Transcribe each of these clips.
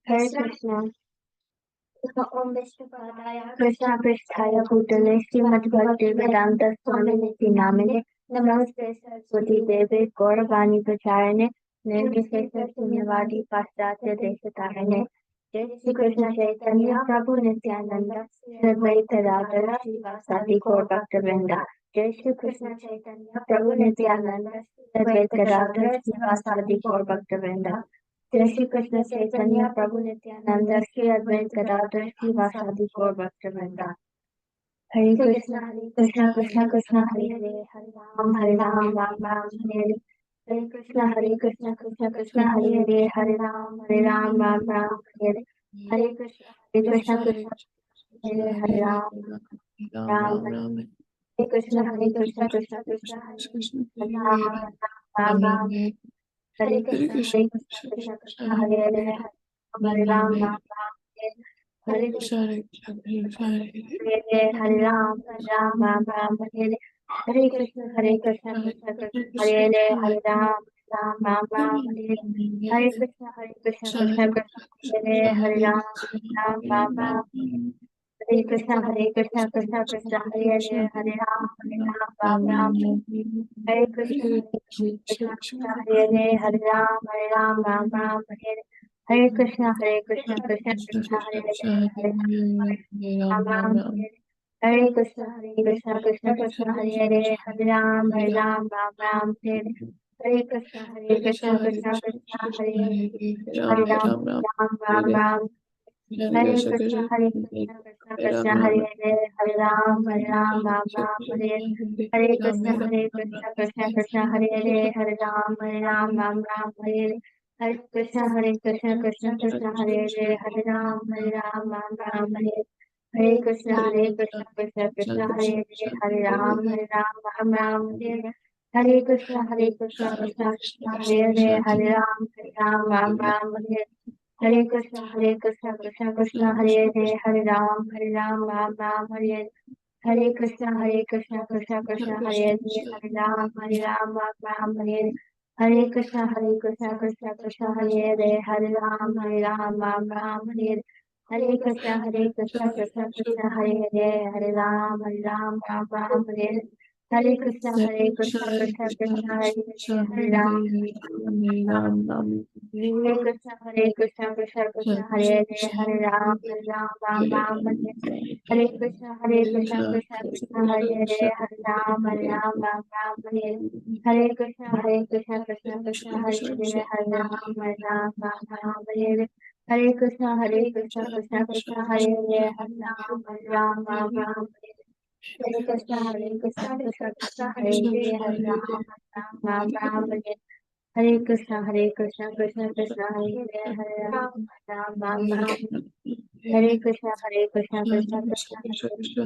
Hare Krishna. Om Vishnupadaya Krishna Prishthaya Bhutale Śrīmad-Bhāgavatam Swami Nityaṁ Namaste Saraswati Deve Gauravani Pracharane Nirvishesha Sunyavadi Paschatya Deshatarane Jai Śrī Krishna Caitanya Prabhu Nityananda Shri Advaita Radha Srivasadi Gaur Bhakta-vrinda Jai Śrī Krishna Caitanya Prabhu Nityananda Shri Advaita Radha Srivasadi Gaur Bhakta-vrinda Jai Śrī Krishna Caitanya Prabhu Nityananda Shri Advaita Gadadhar Srivasadi Gaur Bhakta-vrinda. Hare Krishna Krishna Krishna Hare Hare Hare Ram Ram Ram Hare Hare Hare Krishna Krishna Krishna Hare Hare Hare Ram Ram Ram Hare Hare Hare Krishna Krishna Hare Hare Ram Ram Hare Krishna Krishna Krishna Hare Ram Ram Hare Krishna Krishna Hare Hare Hare Ram Ram Hare Krishna Hare Ram Ram Hare Hare Krishna Krishna Hare Hare Hare Ram Ram Hare Hare Krishna Krishna Hare Hare Ram Ram Hare Krishna Krishna Hare Hare Hare Ram Ram Hare Krishna Krishna Hare Hare Ram Ram Hare Hare Krishna Krishna Hare Hare Ram Hare Krishna Krishna Hare Hare Ram Ram Hare Hare Krishna Krishna Hare Hare Ram Hare Krishna Krishna Hare Hare Ram Hare Hare Krishna Krishna Hare Hare Ram Hare Hare Krishna Krishna Hare Hare Ram Hare Hare Krishna Krishna Hare Hare Ram Hare Hare Krishna Krishna Hare Hare Ram Hare Hare Krishna Krishna Hare Hare Ram Hare Hare Krishna Krishna Hare Hare Ram Hare Hare Krishna Krishna Hare Hare Ram Hare Hare Krishna Krishna Hare Hare Ram Hare Hare Krishna Krishna Hare Hare Ram Hare Krishna Krishna Hare Hare Ram Hare Hare Krishna Krishna Hare Hare Ram Hare Hare Krishna Krishna Hare Hare Ram Hare Hare Krishna Krishna Hare Hare Ram Hare Krishna Krishna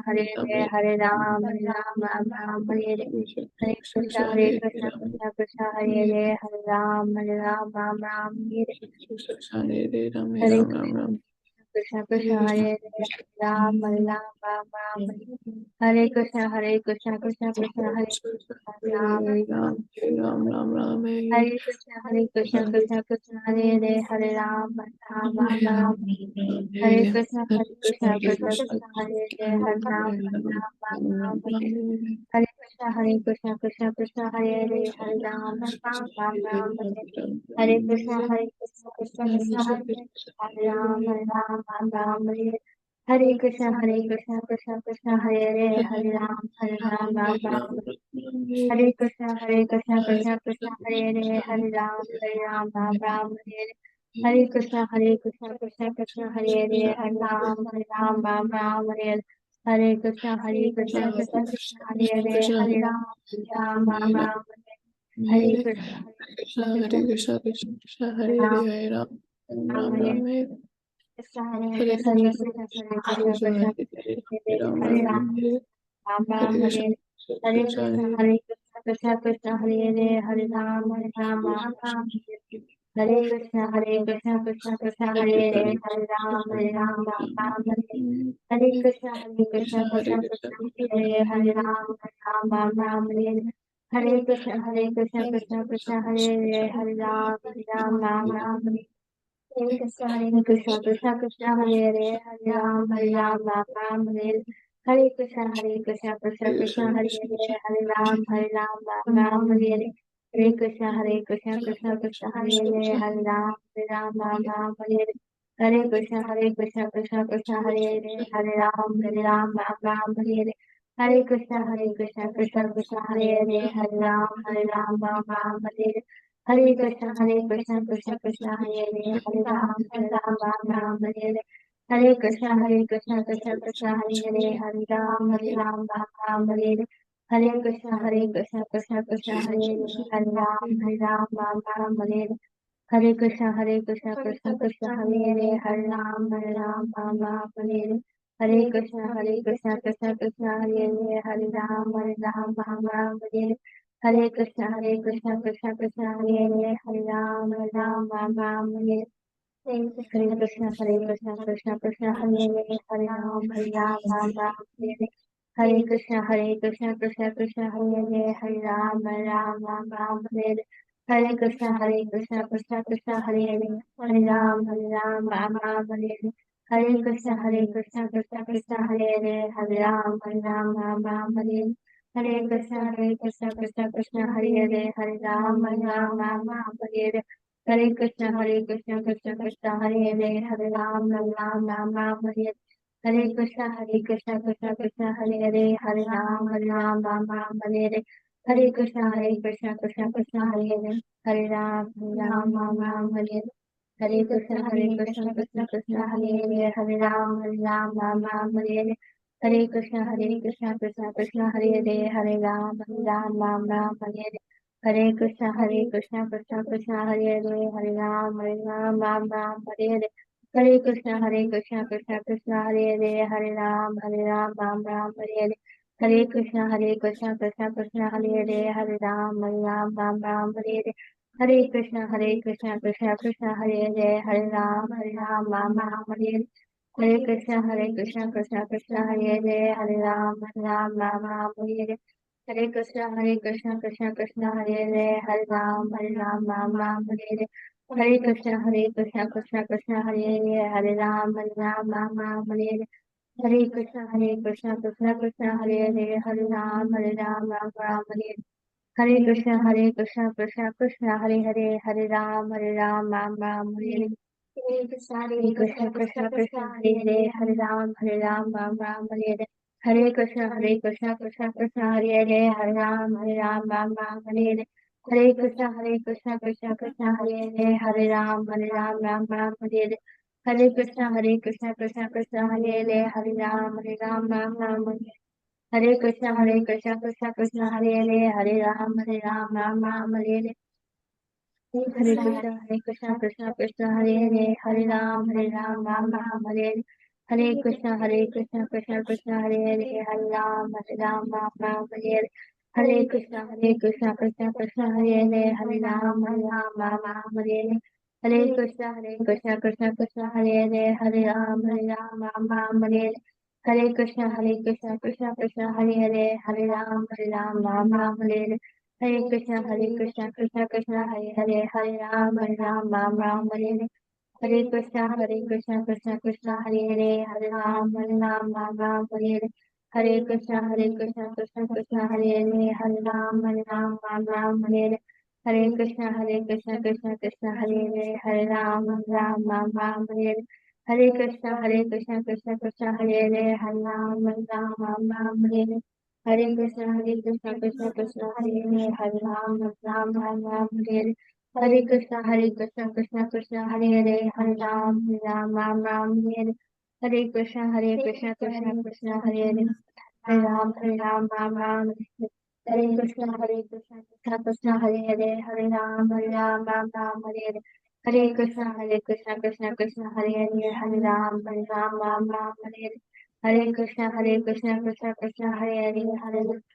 Hare Hare Ram Hare Krishna Krishna Hare Hare Ram Hare Krishna Krishna Hare Ram Hare Krishna Krishna Hare Hare Ram Hare Krishna Krishna Hare Hare Ram Hare Hare Krishna Krishna Hare Hare Ram Hare Hare Krishna Hare Ram Hare Krishna Krishna Hare Ram Hare Krishna Krishna Hare Hare Ram Hare Krishna Krishna Hare Hare Ram Hare Krishna Krishna Hare Hare Ram Hare Krishna Krishna Hare Ram Hare Krishna Krishna Hare Hare Ram Hare Krishna Krishna Hare Hare Ram Hare Krishna Krishna Hare Hare Ram Hare Hare Krishna Krishna Hare Hare Ram Hare Krishna Hare Ram Krishna Hare Krishna Hare Ram Hare Krishna, Krishna Krishna, Hare Hare, Hare Ram, Ram Hare Hare. Hare Krishna, Krishna Krishna, Hare Hare Ram, Ram Hare Hare. Hare Krishna, Krishna Krishna, Hare Hare, Hare Ram, Ram Hare Hare. Hare Krishna, Krishna Krishna, Hare Hare, Hare Ram, Ram Hare Hare. Hare Krishna, Krishna Krishna, Hare Hare, Hare Ram, Ram Hare Hare. Hare Krishna, Krishna Krishna, Hare Hare, Hare Ram, Ram Hare Hare. Hare Krishna, Krishna Krishna, Hare Hare, Hare Ram, Ram Hare Hare. Hare Krishna, Krishna Krishna, Hare Hare, Hare Ram, Ram Hare Hare. Hare Krishna, Krishna Krishna, Hare Hare, Hare Ram, Hare Hare. Hare Krishna, Krishna Krishna, Hare Hare, Hare Ram, Hare Hare. Hare Krishna, Krishna Krishna, Hare Hare, Hare Ram, Hare Hare. Hare Krishna, Krishna Krishna, Hare Hare, Hare Ram, Hare Hare. Hare Krishna, Krishna Krishna, Hare Hare, Hare Ram, Hare Hare. Hare Krishna, Krishna Krishna, Hare Hare, Hare Ram, Hare Hare. Hare Krishna, Krishna Krishna, Hare Hare, Hare Ram, Hare Hare. Hare Krishna, Krishna Krishna, Hare Hare, Hare Ram, Hare Hare. Hare Krishna, Krishna Krishna, Hare Hare, Hare Ram, Hare Hare. Hare Krishna, Krishna Krishna, Hare Hare, Hare Ram, Hare Hare. Hare Krishna, Krishna Hare Hare, Hare Ram, Hare Hare. Hare Krishna, Krishna Krishna, Hare Hare, Hare Ram, Hare Hare. Hare Krishna, Krishna Krishna, Hare Hare, Hare Ram, Hare Hare. Hare Krishna, Krishna Krishna, Hare Hare, Hare Ram, Hare Hare. Hare Krishna, Krishna Krishna, Hare Hare, Hare Ram, Hare Hare. Hare Krishna, Krishna Krishna, Hare Hare, Hare Ram, Hare Hare. Hare Krishna, Krishna Krishna, Hare Hare, Hare Ram, Hare Hare. Hare Krishna, Krishna Krishna, Hare Hare, Hare Ram, Hare Hare. Hare Krishna, Krishna Hare Hare, Hare Ram, Hare Hare. Hare Krishna, Krishna Hare Hare, Hare Ram, Hare Hare. Hare Krishna, Krishna Hare Hare, Hare Ram, Hare Hare. Hare Krishna, Krishna Hare Hare, Hare Ram, Hare Hare. Hare Krishna, Krishna Hare Hare, Hare Ram, Hare Hare. Hare Krishna, Krishna Hare Hare, Hare Ram, Hare Hare. Hare Krishna, Krishna Hare Hare, Hare Ram, Hare Hare. Hare Krishna, Krishna Hare Hare, Hare Ram, Hare Hare. Hare Krishna, Krishna Hare Hare, Hare Ram, Hare Hare. Hare Krishna, Krishna Hare Hare, Hare Ram, Hare Hare. Hare Krishna, Krishna Hare Hare, Hare Ram, Hare Hare. Hare Krishna, Krishna Hare Hare, Hare Ram, Hare Hare. Hare Krishna, Krishna Hare Hare, Hare Ram, Hare Hare. Hare Krishna, Krishna Hare Hare, Hare Ram, Hare Hare. Hare Krishna, Krishna Hare Hare, Hare Ram, Hare Hare. Hare Krishna, Krishna Hare Hare, Hare Ram, Hare Hare. Hare Krishna, Krishna Hare Hare, Hare Ram, Hare Hare. Hare Krishna, Krishna Hare Hare, Hare Ram, Hare Hare. Hare Krishna, Krishna Hare Hare, Hare Ram, Hare Hare. Hare Krishna, Krishna Hare Hare, Hare Ram, Hare Hare. Hare Krishna, Krishna Hare Hare, Hare Ram, Hare Hare. Hare Krishna, Krishna Hare Hare, Hare Ram, Hare Hare. Hare Krishna, Krishna Hare Hare, Hare Ram, Hare Hare. Hare Krishna, Krishna Hare Hare, Hare Ram, Hare Hare. Hare Krishna, Krishna Hare Hare, Hare Ram, Hare Hare. Krishna Hare Hare, Hare Ram, Hare Hare. Hare Krishna, Krishna Hare Hare, Hare Ram, Hare Hare. Hare Krishna, Krishna Hare Hare,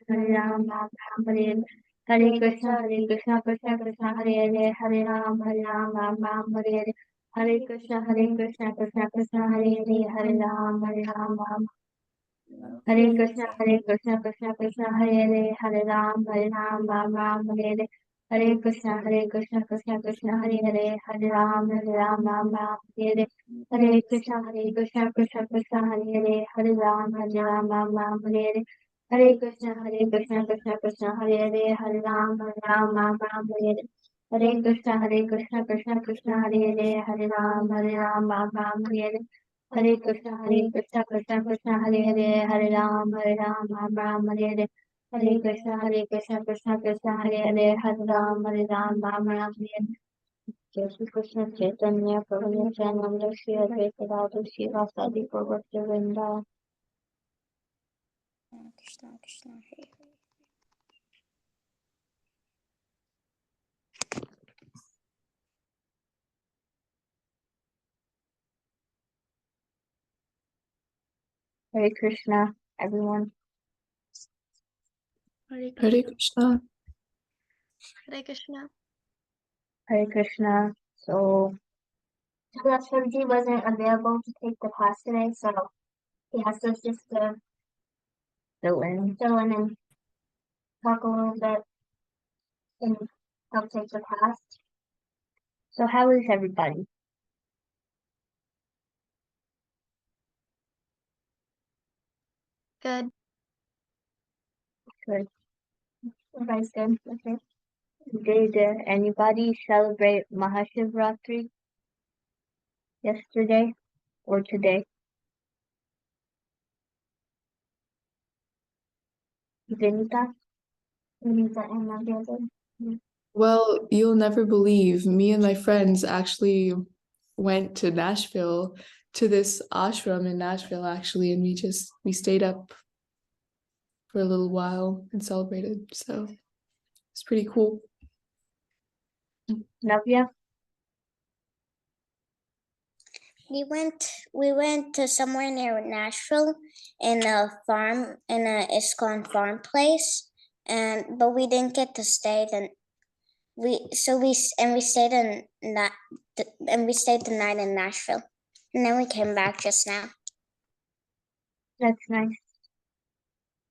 Hare Ram, Hare Hare. Hare Krishna, Krishna Krishna, Hare Hare, Hare Ram, Ram Ram, Hare Hare. Hare Krishna, Krishna Krishna, Hare Hare, Hare Ram, Ram. Hare Krishna, Krishna Krishna, Hare Hare, Hare Ram, Ram, Hare Hare. Hare Krishna, Krishna Hare Hare, Hare Ram, Ram, Hare Hare. Hare Krishna, Krishna Krishna, Hare Hare, Hare Ram, Ram, Hare Hare. Hare Krishna, Krishna Hare Hare, Hare Ram, Ram, Hare Hare. Hare Krishna, Krishna Hare Hare, Hare Ram, Ram, Hare Hare. Hare Krishna, Krishna Hare Hare, Hare Ram, Ram, Hare Hare. Hare Krishna, Krishna Hare Hare, Hare Ram, Ram, Hare Hare. Śrī Caitanya-caritāmṛta, Nityaṁ, Śrī Advaita Śrī Vasadi Prabhakti-vrinda. Krishna, Hare Hare. Hare Krishna, everyone. Hare Krishna. Hare Krishna. Hare Krishna. So, Prabhuji wasn't available to take the class today, so he asked us just to fill in and talk a little bit and help take the class. So how is everybody? Good. Good. Everybody's good. Okay. Did anybody celebrate Mahashivratri yesterday or today? Vinita? Vinita and Nadia. Well, you'll never believe, me and my friends actually went to Nashville, to this ashram in Nashville actually, and we stayed up for a little while and celebrated, so it's pretty cool. Navya? We went to somewhere near Nashville in a ISKCON farm place, but we didn't get to stay. Then we stayed the night in Nashville, and then we came back just now. That's nice.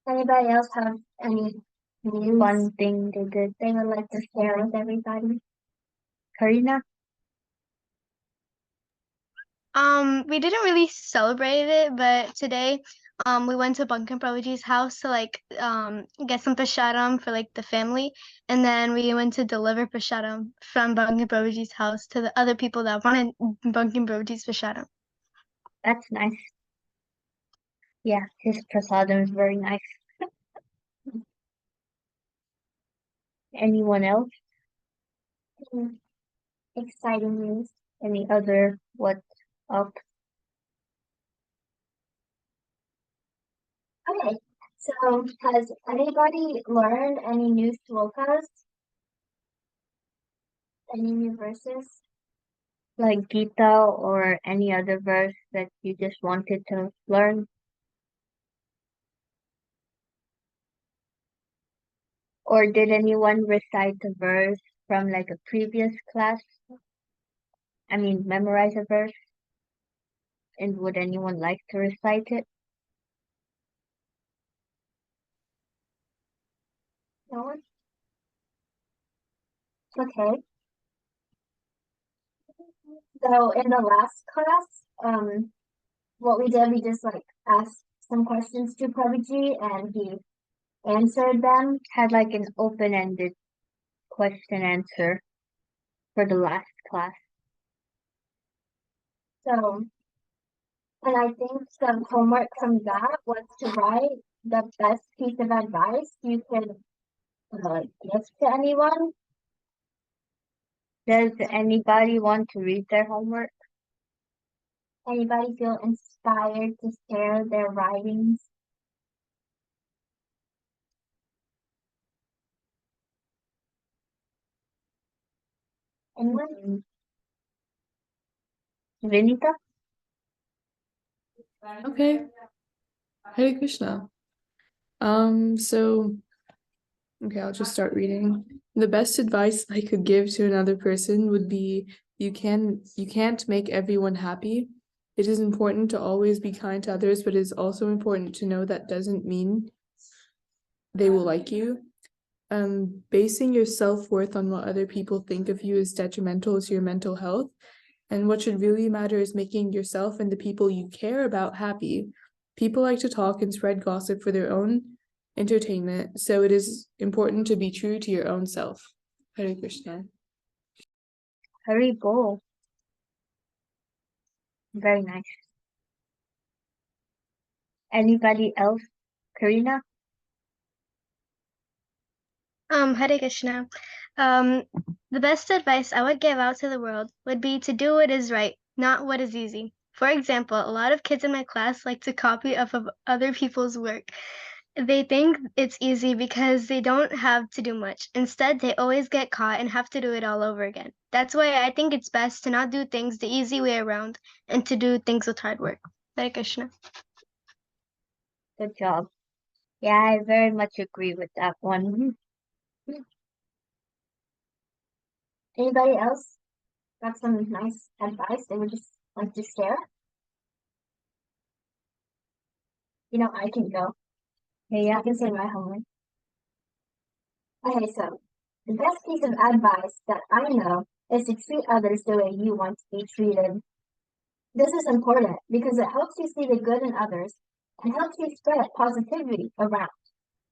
Anybody else have any fun thing they did they would like to share with everybody? Karina? We didn't really celebrate it, but today, we went to Bankan Prabhuji's house to get some prasadam for the family, and then we went to deliver prasadam from Bankan Prabhuji's house to the other people that wanted Bankan Prabhuji's prasadam. That's nice. Yeah, his prasadam is very nice. Anyone else? Exciting news? Any other what's up? Okay, so has anybody learned any new slokas? Any new verses? Like Gita or any other verse that you just wanted to learn? Or did anyone recite a verse from a previous class? I mean, memorize a verse? And would anyone like to recite it? No one? Okay. So in the last class, what we did, we just asked some questions to Prabhuji and he answered them, had an open-ended question answer for the last class. So, and I think some homework from that was to write the best piece of advice you could give to anyone. Does anybody want to read their homework? Anybody feel inspired to share their writings? Anyone? Vinita? Okay. Hare Krishna. So Okay, I'll just start reading. The best advice I could give to another person would be you can't make everyone happy. It is important to always be kind to others, but it is also important to know that doesn't mean they will like you. Basing your self-worth on what other people think of you is detrimental to your mental health. And what should really matter is making yourself and the people you care about happy. People like to talk and spread gossip for their own entertainment, so it is important to be true to your own self. Hare Kṛṣṇa. Hare Bol. Very nice. Anybody else? Karina? Hare Krishna. The best advice I would give out to the world would be to do what is right, not what is easy. For example, a lot of kids in my class like to copy of other people's work. They think it's easy because they don't have to do much. Instead, they always get caught and have to do it all over again. That's why I think it's best to not do things the easy way around and to do things with hard work. Hare Krishna. Good job. Yeah, I very much agree with that one. Anybody else got some nice advice they would just like to share? I can go. Okay, yeah, I can say my homework. Okay, so the best piece of advice that I know is to treat others the way you want to be treated. This is important because it helps you see the good in others and helps you spread positivity around.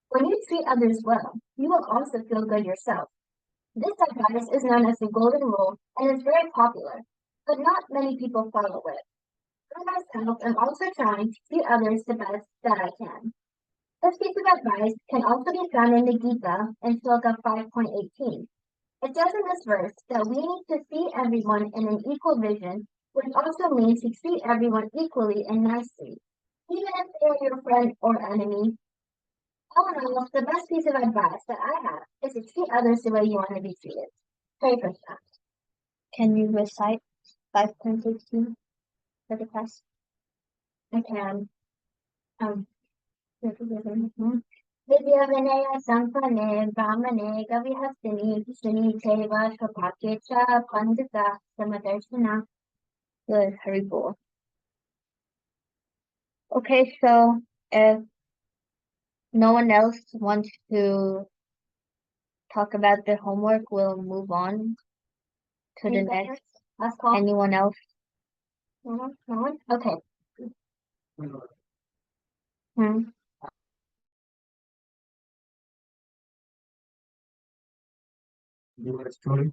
When you treat others well, you will also feel good yourself. This advice is known as the Golden Rule and is very popular, but not many people follow it. For myself, I'm also trying to treat others the best that I can. This piece of advice can also be found in the Gita in Sloka 5.18. It says in this verse that we need to see everyone in an equal vision, which also means to treat everyone equally and nicely, even if they are your friend or enemy. All in all, the best piece of advice that I have is to treat others the way you want to be treated. Hare Kṛṣṇa. Can you recite 5.16 for the class? I can. Vidya Vinaya Sampane Brahmane Gavihastini Shini Teva Shvapakecha Pandita Samadarshana. Good, Hare Bol. Okay, so if no one else wants to talk about their homework, we'll move on to the next. Anyone else? No one? Okay. Story.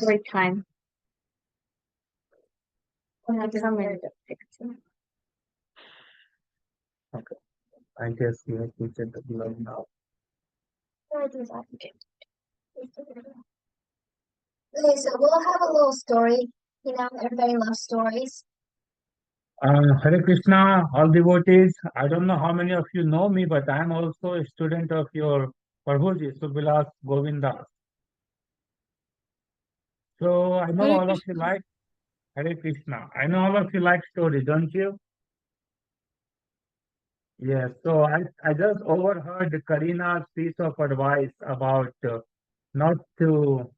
Every time. Okay. I guess you have to check the below now. Okay, so we'll have a little story. Everybody loves stories. Hare Krishna, all devotees. I don't know how many of you know me, but I am also a student of your Prabhuji, Subhalas Govinda. So I know Hare all of you like Hare Krishna. I know all of you like stories, don't you? Yes. So I just overheard Karina's piece of advice about not to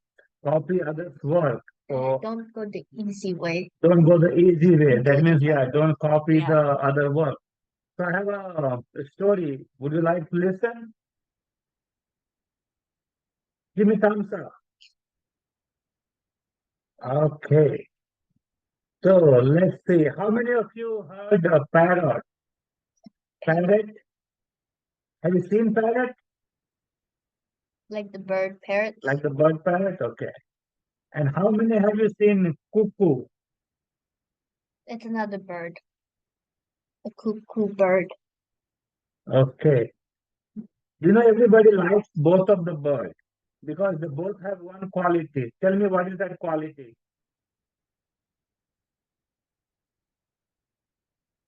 copy others' work. So Don't go the easy way. don't go the easy way. That means, Yeah. don't copy Yeah. the other work. So I have a story. Would you like to listen? Give me thumbs up. Okay. So let's see. How many of you heard a parrot? Parrot? Have you seen parrot? Like the bird parrots. Like the bird parrot? Okay. And how many have you seen cuckoo? It's another bird. A cuckoo bird. Okay. Everybody likes both of the birds because they both have one quality. Tell me, what is that quality?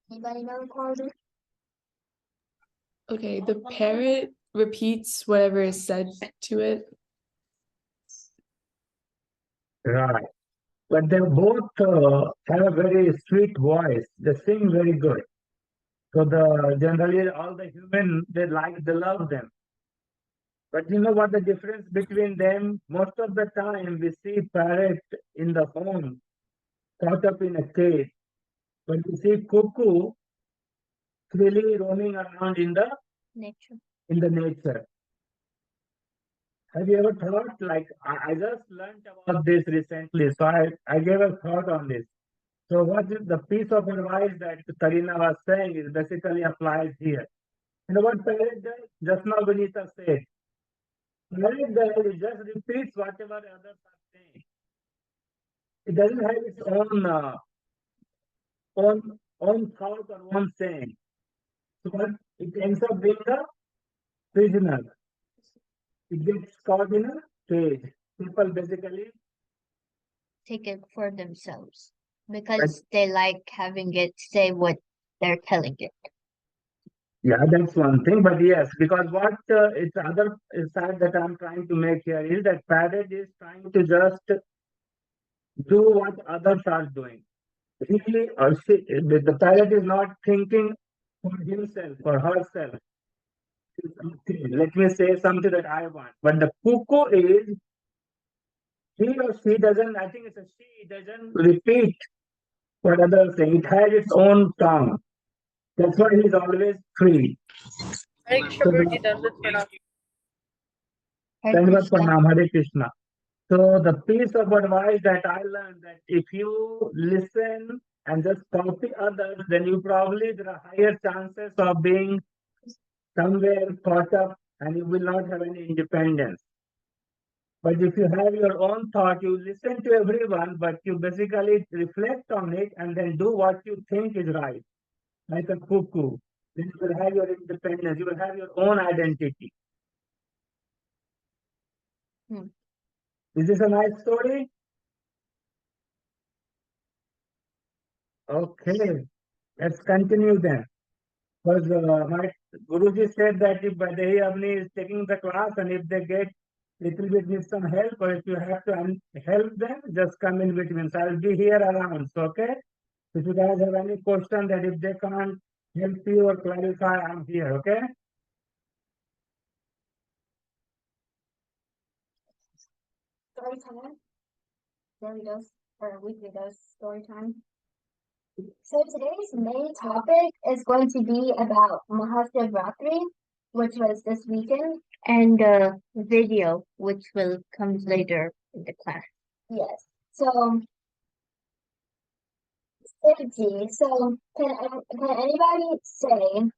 Anybody know the quality? Okay, the parrot repeats whatever is said to it. Right. But they both have a very sweet voice. They sing very good. So generally all the human, they love them. But you know what the difference between them? Most of the time we see parrot in the home, caught up in a cage. But we see cuckoo freely roaming around in the nature. Have you ever thought, like, I just learned about this recently, so I gave a thought on this. So what is the piece of advice that Karina was saying is basically applies here. You know what parrot does? Just now Vinita said. Parrot does, it just repeats whatever others are saying. It doesn't have its own thought or own saying. So what it ends up being a prisoner. It gets caught in a cage. People basically take it for themselves because they like having it say what they're telling it. Yeah, that's one thing. But yes, because what it's other side that I'm trying to make here is that parrot is trying to just do what others are doing. He or she, the parrot is not thinking for himself or herself. Let me say something that I want. But the cuckoo is, he or she doesn't, I think it's a she, doesn't repeat what others say. It has its own tongue. That's why he's always free. Hare Krishna, So Guruji, does it for now. Hare Kṛṣṇa, Hare Krishna. So the piece of advice that I learned that if you listen and just copy others, then you probably there are higher chances of being somewhere caught up and you will not have any independence. But if you have your own thought, you listen to everyone, but you basically reflect on it and then do what you think is right, like a cuckoo. Then you will have your independence, you will have your own identity. Is this a nice story? Okay, let's continue then. Because my Guruji said that if Bhadai Avni is taking the class and if they get little bit need some help or if you have to help them, just come in between. So I'll be here around. So, okay? If you guys have any question that if they can't help you or clarify, I'm here. Okay? Story time. Daily dose or weekly dose story time. So today's main topic is going to be about Mahāprabhu, which was this weekend, and the video, which will come later in the class. Yes. So, Safety. So, can anybody say,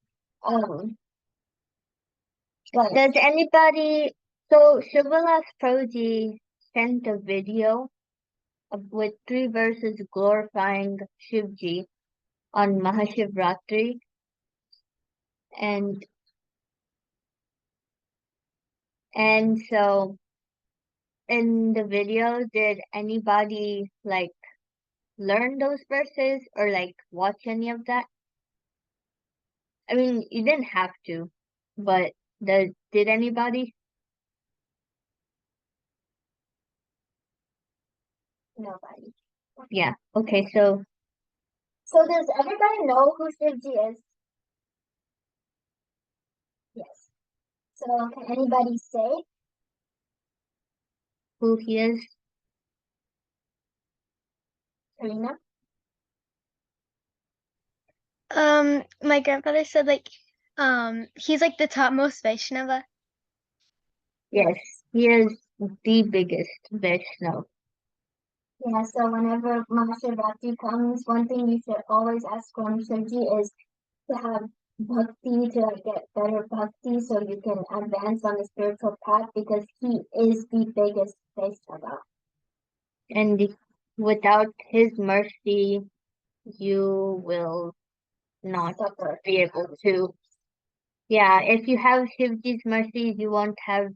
does anybody? So Shivala's Prabhuji sent a video with 3 verses glorifying Shivji on Mahashivratri, and so in the video, did anybody like learn those verses or like watch any of that? I mean, you didn't have to, but did anybody? Nobody. Yeah. Okay. So does everybody know who Shivji is? Yes. So can anybody say who he is? Karina? My grandfather said he's like the topmost Vaishnava. Yes, he is the biggest Vaishnava. Yeah, so whenever Mahashivratri comes, one thing you should always ask from Shivji is to have bhakti, to get better bhakti so you can advance on the spiritual path because he is the biggest Vaishnava. And without his mercy, you will not be able to. Yeah, if you have Shivji's mercy, you won't have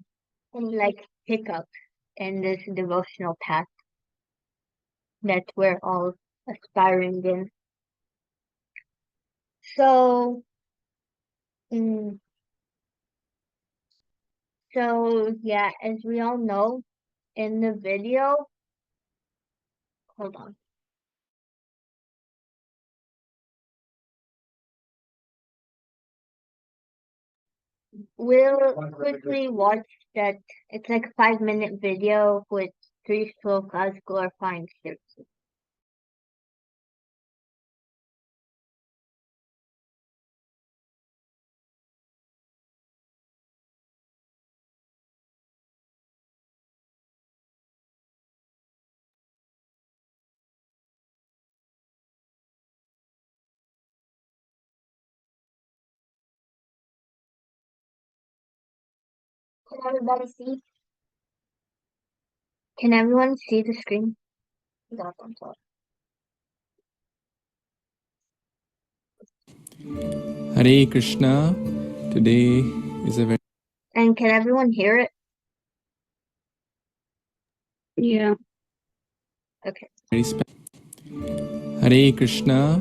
any like hiccups in this devotional path that we're all aspiring in. So, yeah, as we all know, in the video, hold on. We'll quickly watch that. It's like a 5-minute video with 3 shlokas glorifying Shri. Can everybody see? Can everyone see the screen? No, I'm sorry. Hare Kṛṣṇa. Today is a very And can everyone hear it? Yeah. Okay. Hare Kṛṣṇa.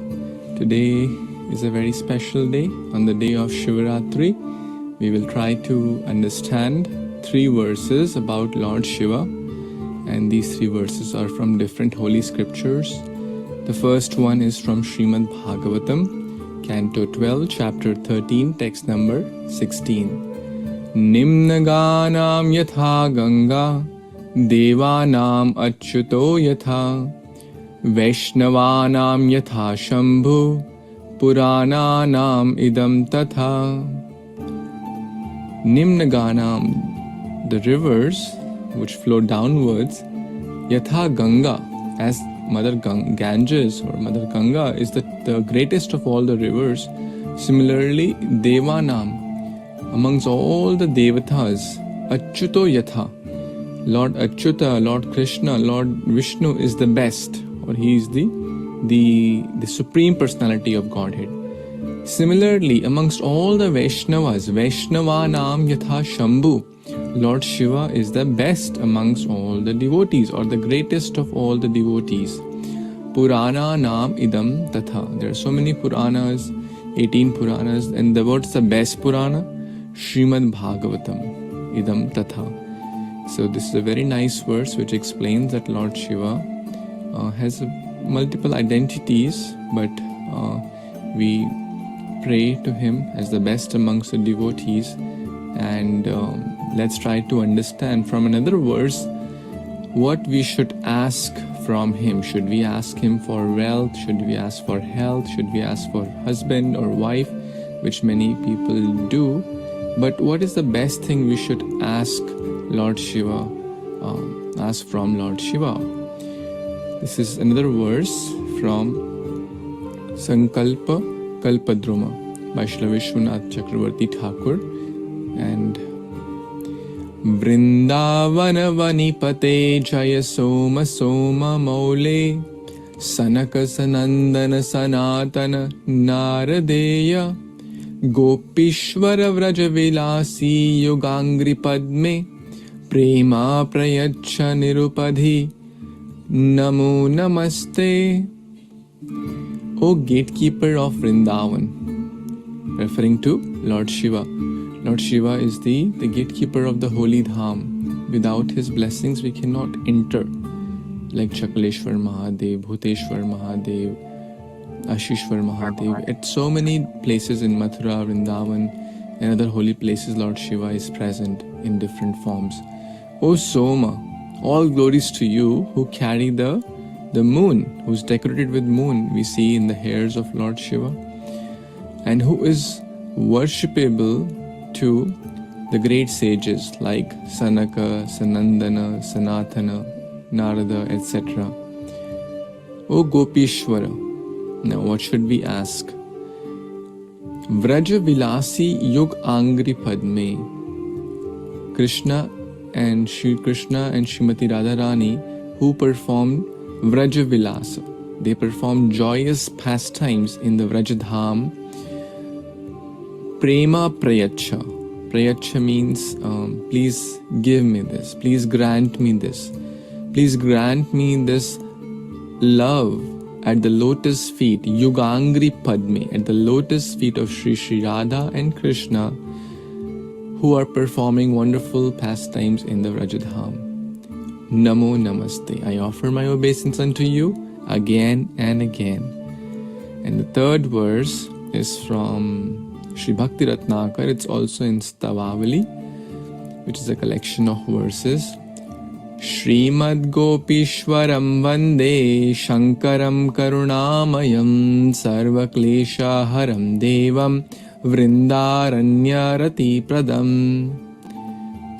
Today is a very special day. On the day of Shivaratri, we will try to understand 3 verses about Lord Shiva, and these 3 verses are from different holy scriptures. The first one is from Śrīmad-Bhāgavatam, Canto 12, Chapter 13, text number 16. Nimnaganam yatha ganga, devanam achyuto yatha, Vaishnavanam yatha shambhu, purananam idam tatha. Nimnaganam, the rivers which flow downwards, yatha Ganga, as Mother Ganges or Mother Ganga is the greatest of all the rivers. Similarly, Devanam, amongst all the devatas, Achyuto yatha, Lord Achyuta, Lord Krishna, Lord Vishnu is the best, or he is the supreme personality of Godhead. Similarly, amongst all the Vaishnavas, Vaishnavanam yatha Shambhu, Lord Shiva is the best amongst all the devotees, or the greatest of all the devotees. Purana nam idam tatha. There are so many Puranas, 18 Puranas, and what's the best Purana? Śrīmad-Bhāgavatam idam tatha. So this is a very nice verse which explains that Lord Shiva has multiple identities, but we pray to him as the best amongst the devotees. And let's try to understand from another verse what we should ask from him. Should we ask him for wealth? Should we ask for health? Should we ask for husband or wife, which many people do? But what is the best thing we should ask Lord Shiva, ask from Lord Shiva? This is another verse from Sankalpa Kalpadruma by Śrī Vishwanath Chakravarti Thakur. And Vrindavana Vanipate Jaya Soma Soma Maule Sanaka Sanandana Sanatana Naradeya Gopishvara Vrajavilasi Yogangri Padme Prema Prayacha Nirupadhi Namo Namaste. O gatekeeper of Vrindavan, referring to Lord Shiva. Lord Shiva is the gatekeeper of the holy dham. Without his blessings we cannot enter, like Chakaleshwar Mahadev, Bhuteshwar Mahadev, Ashishwar Mahadev. At so many places in Mathura, Vrindavan and other holy places, Lord Shiva is present in different forms. O Soma, all glories to you who carry the moon, who's decorated with moon we see in the hairs of Lord Shiva, and who is worshipable to the great sages like Sanaka, Sanandana, Sanatana, Narada, etc. O Gopishwara. Now what should we ask? Vraja Vilasi Yug Angri Padme. Krishna and Shri Krishna and Srimati Radharani, who performed Vraja Vilasa. They performed joyous pastimes in the Vrajadham. Prema Prayacha. Prayacha means please give me this, please grant me this, please grant me this love at the lotus feet, Yugangri Padme, at the lotus feet of Shri Radha and Krishna, who are performing wonderful pastimes in the Vrajadham. Namo Namaste. I offer my obeisance unto you again and again. And the third verse is from Shri Bhakti Ratnakar. It's also in Stavavali, which is a collection of verses. Śrīmad-Gopishwaram Vande Shankaram Karunamayam Sarvakleshaharam Devam Vrindaranyarati Pradam.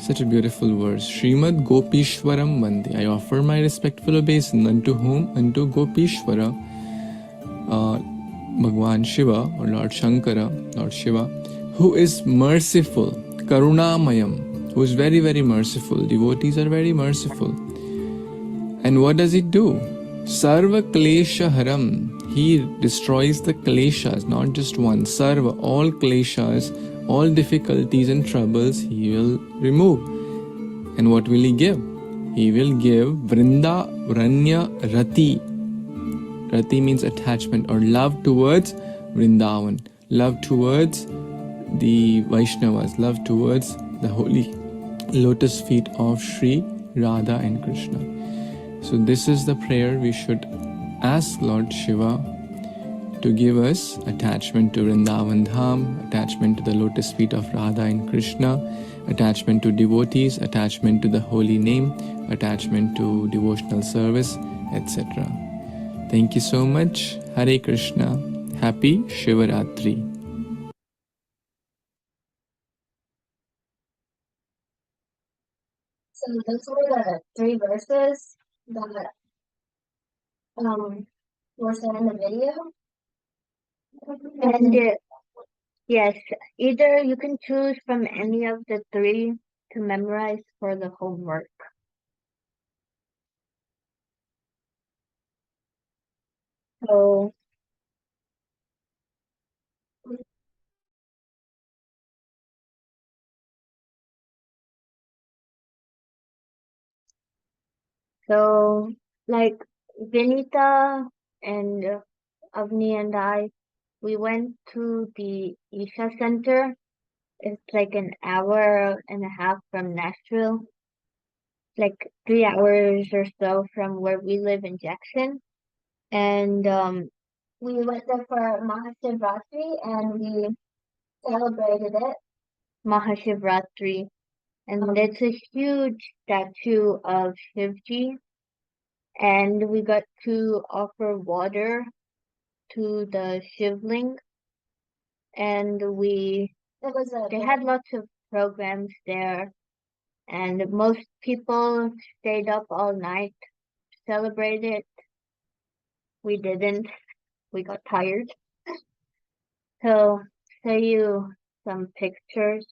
Such a beautiful verse. Śrīmad-Gopishwaram Vande. I offer my respectful obeisance unto whom? Unto Gopishwara, Bhagwan Shiva or Lord Shankara, Lord Shiva, who is merciful, Karunamayam, who is very, very merciful. Devotees are very merciful. And what does he do? Sarva klesha haram. He destroys the kleshas, not just one. Sarva, all kleshas, all difficulties and troubles he will remove. And what will he give? He will give Vrinda Ranya Rati. Rati means attachment or love towards Vrindavan, love towards the Vaishnavas, love towards the holy lotus feet of Shri Radha and Krishna. So this is the prayer we should ask Lord Shiva to give us: attachment to Vrindavan Dham, attachment to the lotus feet of Radha and Krishna, attachment to devotees, attachment to the holy name, attachment to devotional service, etc. Thank you so much. Hare Krishna. Happy Shivaratri. So those were the 3 verses that were said in the video. And yes, either you can choose from any of the 3 to memorize for the homework. So like Vinita and Avni and I, we went to the Isha Center. It's like an hour and a half from Nashville, like 3 hours or so from where we live in Jackson. And we went there for Mahashivratri and we celebrated it, Mahashivratri. And it's a huge statue of Shivji. And we got to offer water to the Shivling. And they had lots of programs there. And most people stayed up all night to celebrate it. We didn't. We got tired. So, show you some pictures.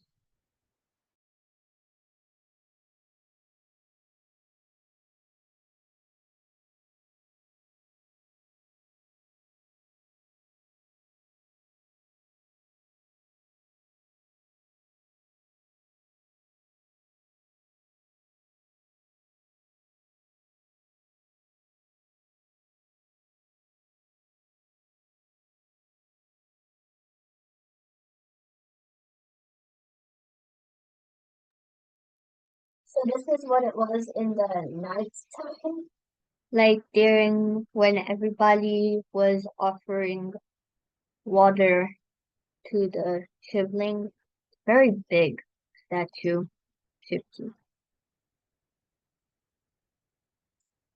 So this is what it was in the night time. Like during when everybody was offering water to the Shivling. Very big statue, Shivji.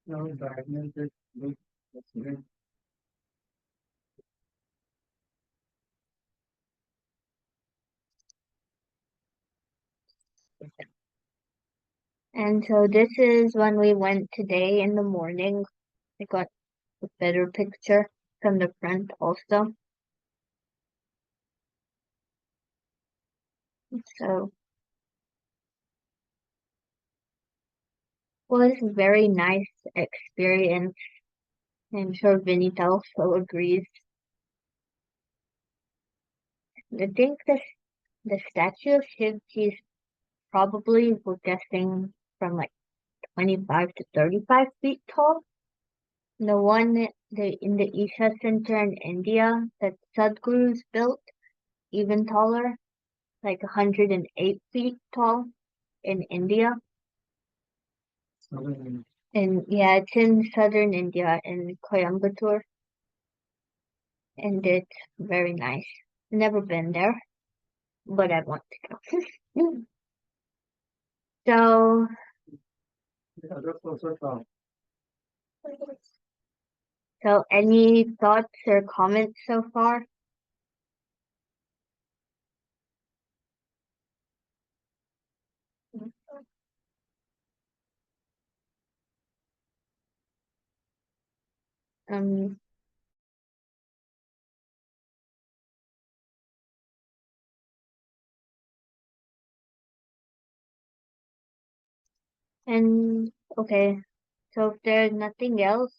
No, darkness is good. That's good. And so this is when we went today in the morning. I got a better picture from the front also. So was a very nice experience. I'm sure Vinita also agrees. I think the statue of Shivji is probably, we're guessing, from like 25 to 35 feet tall. The one in the Isha Center in India that Sadhguru's built, even taller, like 108 feet tall in India. And yeah, it's in southern India in Coimbatore. And it's very nice. Never been there. but I want to go. So, any thoughts or comments so far? And okay, so if there's nothing else,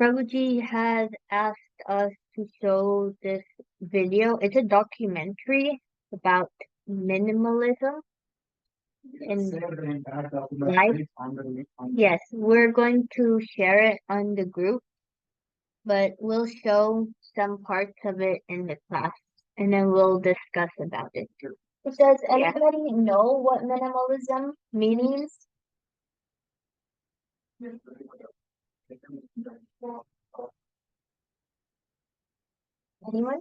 Prabhuji has asked us to show this video. It's a documentary about minimalism in life. Yes, we're going to share it on the group, but we'll show some parts of it in the class, and then we'll discuss about it too. Does anybody know what minimalism means? Anyone?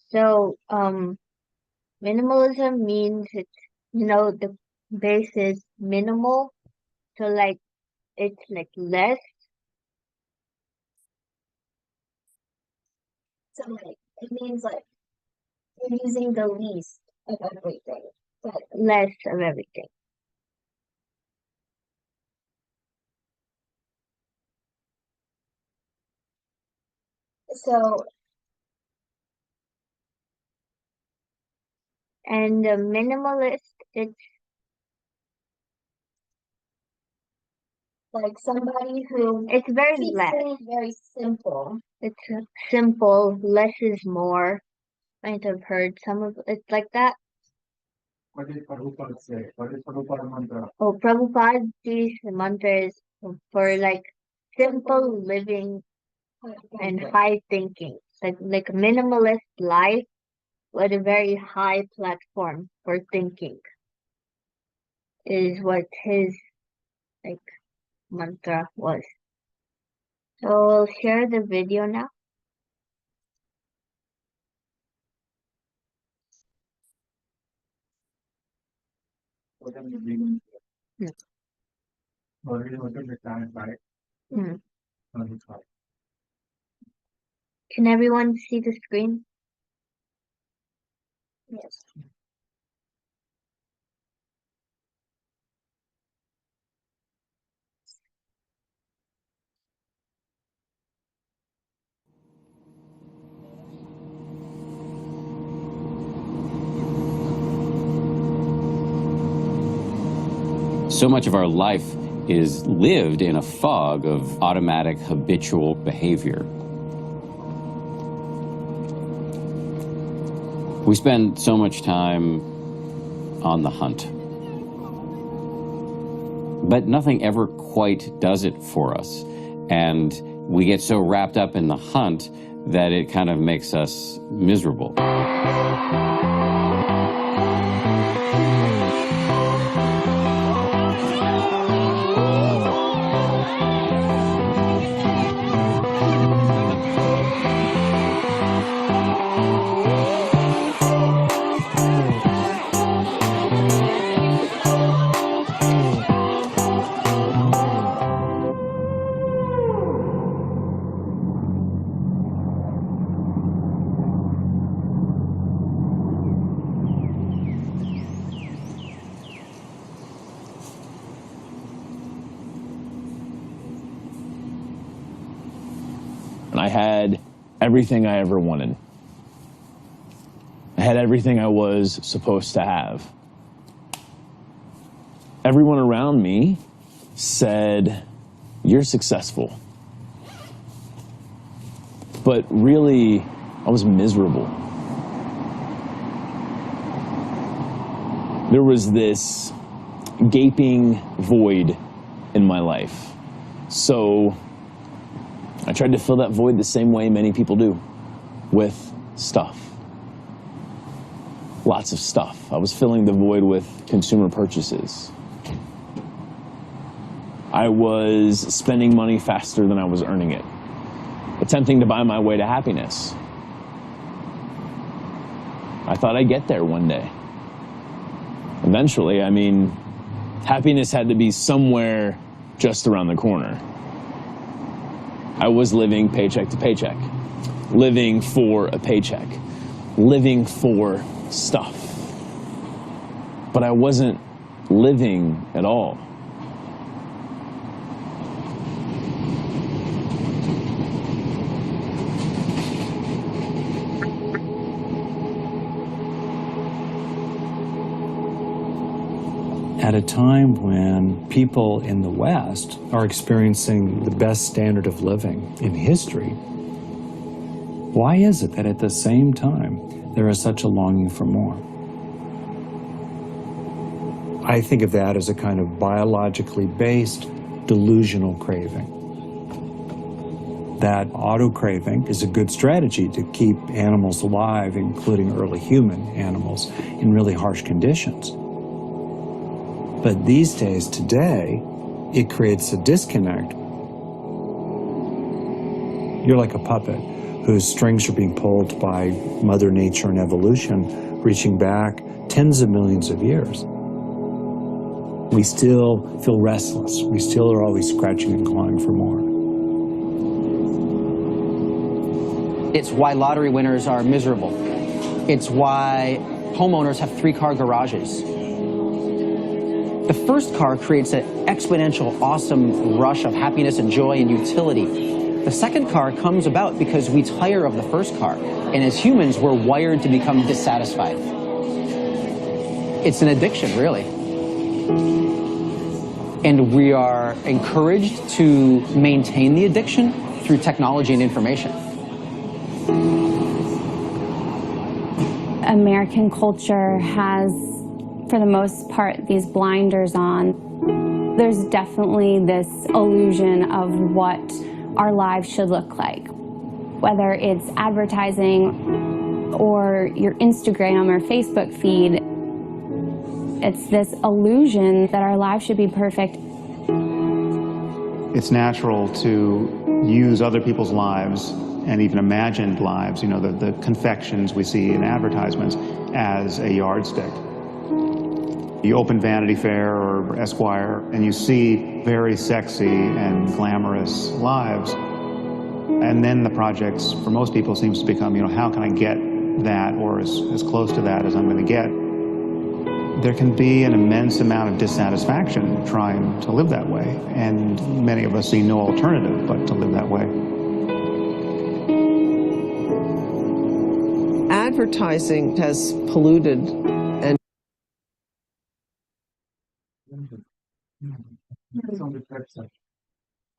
So, minimalism means it's, the base is minimal. So like, it's like less. So like, it means like, you're using the least of everything, but less of everything. So, and the minimalist, it's like somebody who, it's very less. Very simple. It's simple, less is more. Might have heard some of it like that. What did Prabhupada say? What is Prabhupada mantra? Oh, Prabhupada's mantra is for like simple living and high thinking. It's like a minimalist life with a very high platform for thinking is what his like mantra was. So we'll share the video now. Can everyone see the screen? Yes. So much of our life is lived in a fog of automatic, habitual behavior. We spend so much time on the hunt. But nothing ever quite does it for us. And we get so wrapped up in the hunt that it kind of makes us miserable. I had everything I ever wanted. I had everything I was supposed to have. Everyone around me said, "You're successful." But really, I was miserable. There was this gaping void in my life. So I tried to fill that void the same way many people do, with stuff. Lots of stuff. I was filling the void with consumer purchases. I was spending money faster than I was earning it. attempting to buy my way to happiness. I thought I'd get there one day. Eventually, I mean, happiness had to be somewhere just around the corner. I was living paycheck to paycheck, living for a paycheck, living for stuff. But I wasn't living at all. At a time when people in the West are experiencing the best standard of living in history, why is it that at the same time there is such a longing for more? I think of that as a kind of biologically based delusional craving. That auto-craving is a good strategy to keep animals alive, including early human animals, in really harsh conditions. But these days, today, it creates a disconnect. You're like a puppet whose strings are being pulled by Mother Nature and evolution, reaching back tens of millions of years. We still feel restless. We still are always scratching and clawing for more. It's why lottery winners are miserable. It's why homeowners have 3-car garages. The first car creates an exponential, awesome rush of happiness and joy and utility. The second car comes about because we tire of the first car. And as humans, we're wired to become dissatisfied. It's an addiction, really. And we are encouraged to maintain the addiction through technology and information. American culture has, for the most part, these blinders on. There's definitely this illusion of what our lives should look like. Whether it's advertising or your Instagram or Facebook feed, it's this illusion that our lives should be perfect. It's natural to use other people's lives and even imagined lives, you know, the confections we see in advertisements, as a yardstick. You open Vanity Fair or Esquire and you see very sexy and glamorous lives. And then the projects, for most people, seems to become, you know, how can I get that, or as close to that as I'm going to get? There can be an immense amount of dissatisfaction trying to live that way, and many of us see no alternative but to live that way. Advertising has polluted and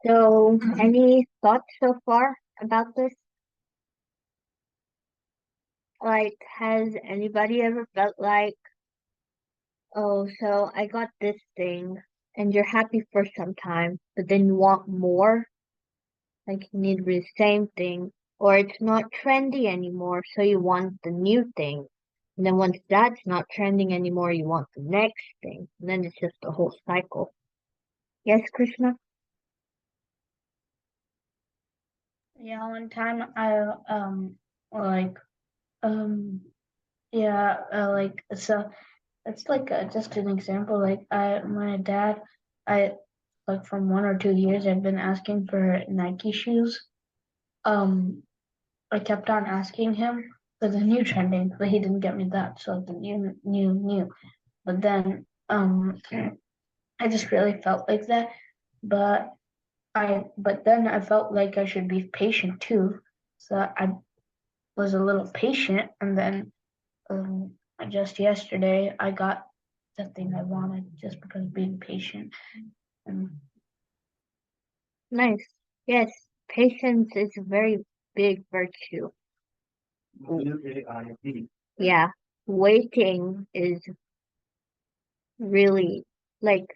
So, any thoughts so far about this? Like, has anybody ever felt like, oh, so I got this thing, and you're happy for some time, but then you want more? Like, you need the same thing, or it's not trendy anymore, so you want the new thing. And then once that's not trending anymore, you want the next thing. And then it's just a whole cycle. Yes, Krishna? Yeah, one time I so it's like just an example. Like my dad, like from 1 or 2 years, I've been asking for Nike shoes. I kept on asking him for the new trending, but he didn't get me that. So the new. But then I just really felt like that. But then I felt like I should be patient too. So I was a little patient, and then just yesterday I got the thing I wanted just because of being patient. Nice. Yes, patience is a very big virtue. Yeah, waiting is really, like,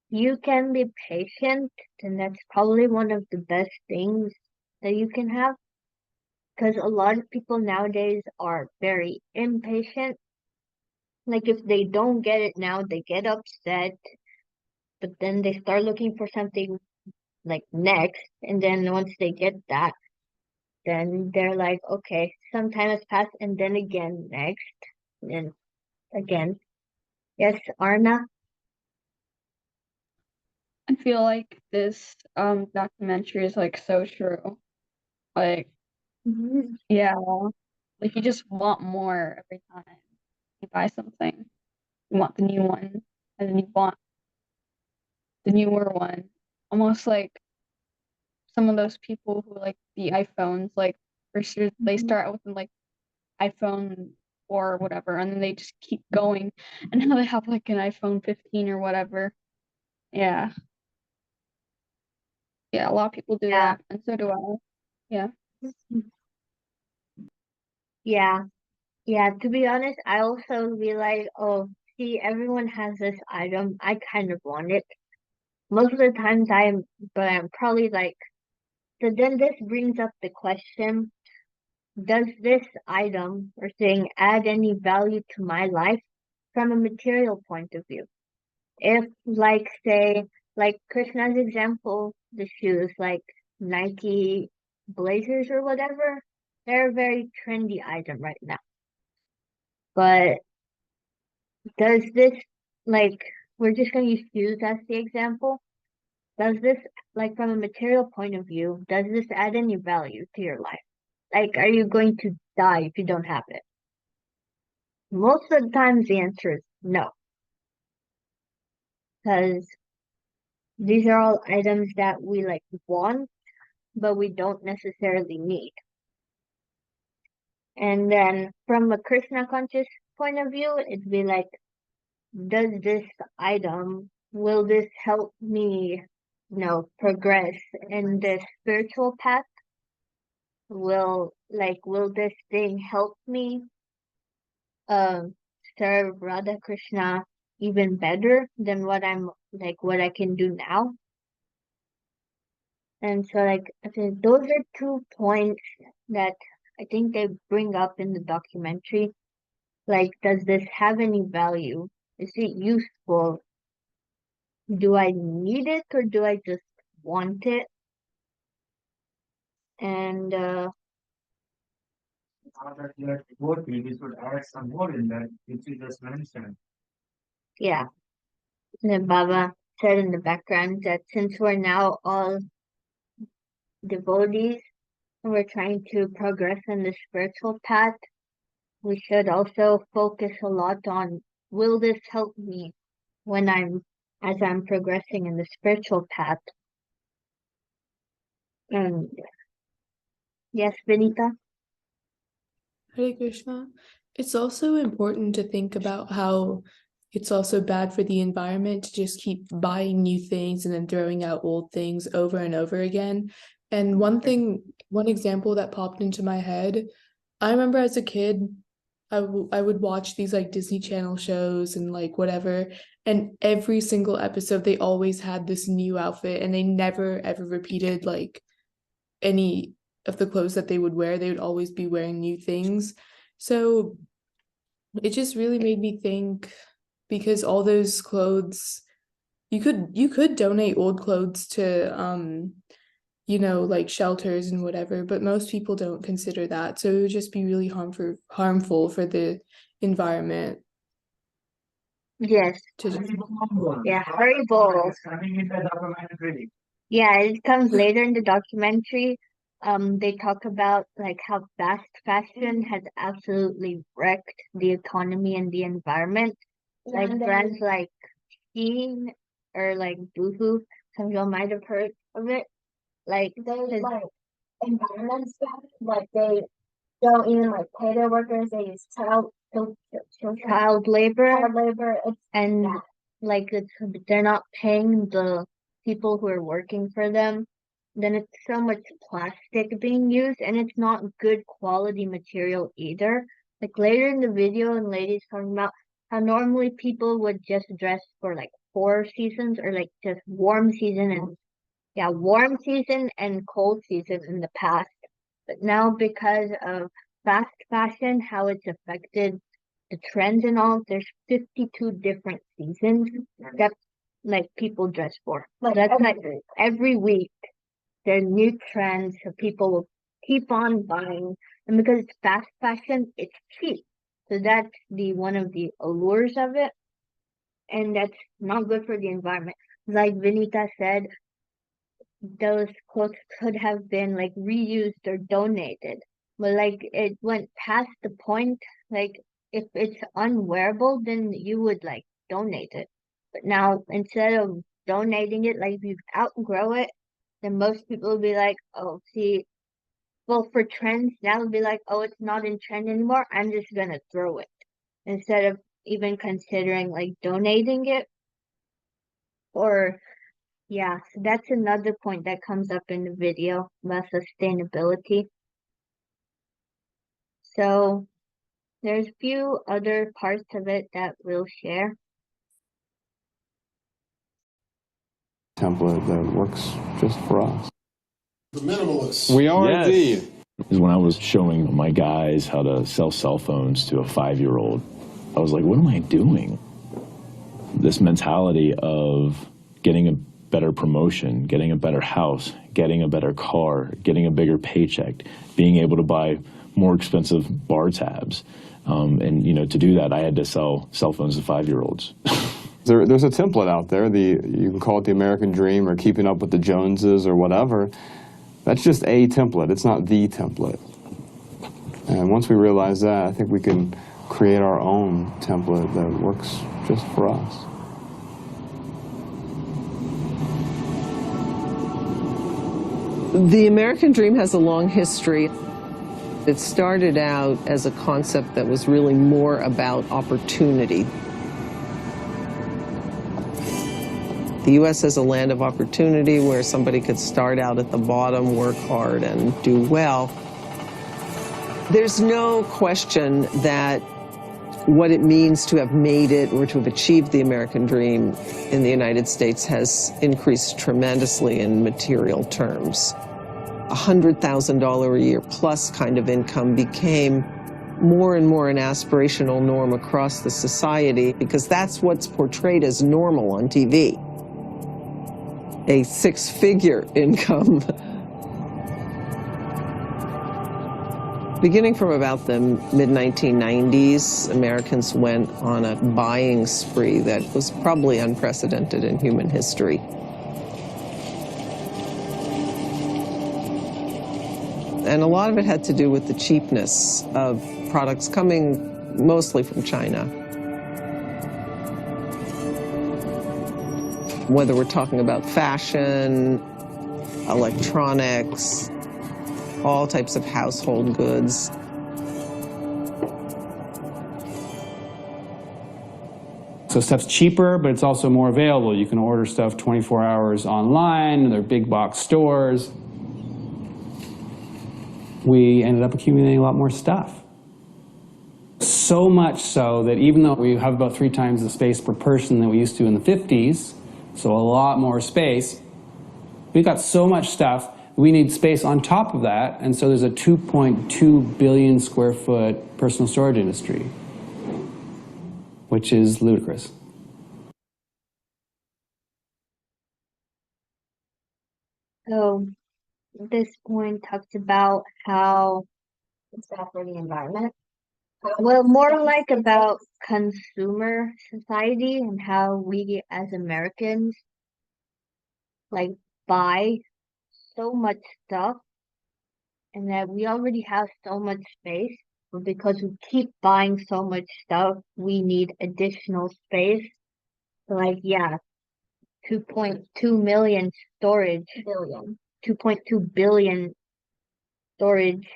you can be patient, and that's probably one of the best things that you can have. Because a lot of people nowadays are very impatient. Like, if they don't get it now, they get upset. But then they start looking for something like next. And then once they get that, then they're like, okay, some time has passed, and then again next, and again. Yes, Arna? I feel like this documentary is like so true. Like, yeah, like you just want more every time you buy something. You want the new one, and then you want the newer one. Almost like some of those people who like the iPhones, like first they start out with like iPhone 4 or whatever, and then they just keep going, and now they have like an iPhone 15 or whatever. Yeah. Yeah, a lot of people do Yeah. that, and so do I. Yeah. Yeah. Yeah, to be honest, I also realize, oh, see, everyone has this item. I kind of want it. Most of the times but I'm probably like, so then this brings up the question, does this item or thing add any value to my life from a material point of view? If, like, say, like Krishna's example, the shoes, like Nike Blazers or whatever, they're a very trendy item right now. But does this, like, we're just going to use shoes as the example. Does this, like, from a material point of view, does this add any value to your life? Like, are you going to die if you don't have it? Most of the times the answer is no. Because these are all items that we, like, want, but we don't necessarily need. And then from a Krishna conscious point of view, it'd be like, does this item, will this help me, progress in the spiritual path? Will this thing help me serve Radha Krishna even better than what I can do now? And so I think those are 2 points that I think they bring up in the documentary. Like, does this have any value? Is it useful? Do I need it or do I just want it? And Now that you are devotee, we should add some more in that, which you just mentioned. yeah. And then Baba said in the background that since we're now all devotees and we're trying to progress in the spiritual path, we should also focus a lot on, will this help me as I'm progressing in the spiritual path? And yes, Vinita? Hare Krishna. It's also important to think about how it's also bad for the environment to just keep buying new things and then throwing out old things over and over again. And one example that popped into my head, I remember as a kid, I would watch these like Disney Channel shows and like whatever, and every single episode they always had this new outfit and they never ever repeated like any of the clothes that they would wear. They would always be wearing new things. So it just really made me think, because all those clothes, you could donate old clothes to like shelters and whatever, but most people don't consider that. So it would just be really harmful for the environment. Yes. Yeah, Haribol. Yeah, it comes later in the documentary. They talk about like how fast fashion has absolutely wrecked the economy and the environment. Like brands like Shein or like Boohoo, some of y'all might have heard of it. Like there's like environment stuff, like they don't even like pay their workers. They use child labor, and like they're not paying the people who are working for them. Then it's so much plastic being used, and it's not good quality material either. Like later in the video, and ladies talking about how normally people would just dress for like 4 seasons or like just warm season and cold season in the past. But now because of fast fashion, how it's affected the trends and all, there's 52 different seasons that like people dress for. So that's like every week there are new trends, so people will keep on buying. And because it's fast fashion, it's cheap. So that's one of the allures of it. And that's not good for the environment. Like Vinita said, those clothes could have been like reused or donated. But like it went past the point, like if it's unwearable, then you would like donate it. But now instead of donating it, like if you outgrow it, then most people will be like, oh, see, well, for trends, now it'll be like, oh, it's not in trend anymore. I'm just gonna throw it instead of even considering like donating it. Or yeah, so that's another point that comes up in the video about sustainability. So there's a few other parts of it that we'll share. Template that works just for us. The minimalists. We are Yes. indeed. Is when I was showing my guys how to sell cell phones to a 5-year-old, I was like, what am I doing? This mentality of getting a better promotion, getting a better house, getting a better car, getting a bigger paycheck, being able to buy more expensive bar tabs. And, you know, to do that, I had to sell cell phones to 5-year-olds. There's a template out there. You can call it the American dream or keeping up with the Joneses or whatever. That's just a template. It's not the template. And once we realize that, I think we can create our own template that works just for us. The American dream has a long history. It started out as a concept that was really more about opportunity. The U.S. is a land of opportunity where somebody could start out at the bottom, work hard, and do well. There's no question that what it means to have made it or to have achieved the American dream in the United States has increased tremendously in material terms. $100,000 a year plus kind of income became more and more an aspirational norm across the society because that's what's portrayed as normal on TV. A 6-figure income. Beginning from about the mid-1990s, Americans went on a buying spree that was probably unprecedented in human history. And a lot of it had to do with the cheapness of products coming mostly from China. Whether we're talking about fashion, electronics, all types of household goods. So stuff's cheaper, but it's also more available. You can order stuff 24 hours online, they're big box stores. We ended up accumulating a lot more stuff. So much so that even though we have about 3 times the space per person than we used to in the 50s, so a lot more space, we've got so much stuff, we need space on top of that, and so there's a 2.2 billion square foot personal storage industry, which is ludicrous. So this point talks about how it's bad for the environment. Well, more like about consumer society and how we as Americans like buy so much stuff and that we already have so much space, but because we keep buying so much stuff, we need additional space. So like, yeah, 2.2 million storage billion, 2.2 billion storage,